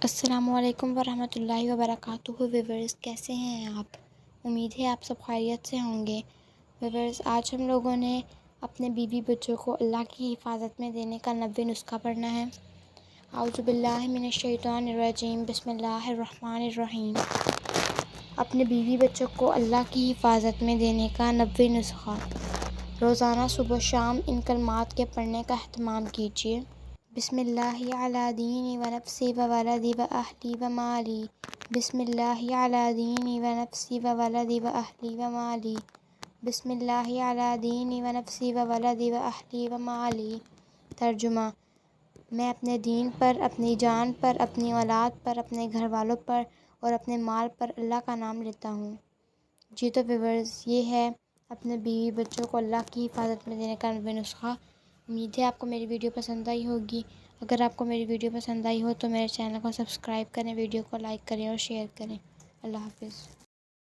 السلام علیکم ورحمۃ اللہ وبرکاتہ ویورز، کیسے ہیں آپ؟ امید ہے آپ سب خیریت سے ہوں گے۔ ویورز، آج ہم لوگوں نے اپنے بیوی بچوں کو اللہ کی حفاظت میں دینے کا 90 نسخہ پڑھنا ہے۔ اعوذ باللہ من الشیطان الرجیم، بسم اللہ الرحمن الرحیم۔ اپنے بیوی بچوں کو اللہ کی حفاظت میں دینے کا 90 نسخہ۔ روزانہ صبح و شام ان کلمات کے پڑھنے کا اہتمام کیجیے۔ بسم اللہ علی دینی و نفسی و ولدی و اہلی و مالی۔ بسم اللہ علی دینی و نفسی و ولدی و اہلی و مالی۔ بسم اللہ علی دینی و نفسی و ولدی و اہلی و مالی۔ ترجمہ: میں اپنے دین پر، اپنی جان پر، اپنی اولاد پر، اپنے گھر والوں پر اور اپنے مال پر اللہ کا نام لیتا ہوں۔ جی تو ویورز، یہ ہے اپنے بیوی بچوں کو اللہ کی حفاظت میں دینے کا 90 نسخہ۔ امید ہے آپ کو میری ویڈیو پسند آئی ہوگی۔ اگر آپ کو میری ویڈیو پسند آئی ہو تو میرے چینل کو سبسکرائب کریں، ویڈیو کو لائک کریں اور شیئر کریں۔ اللہ حافظ۔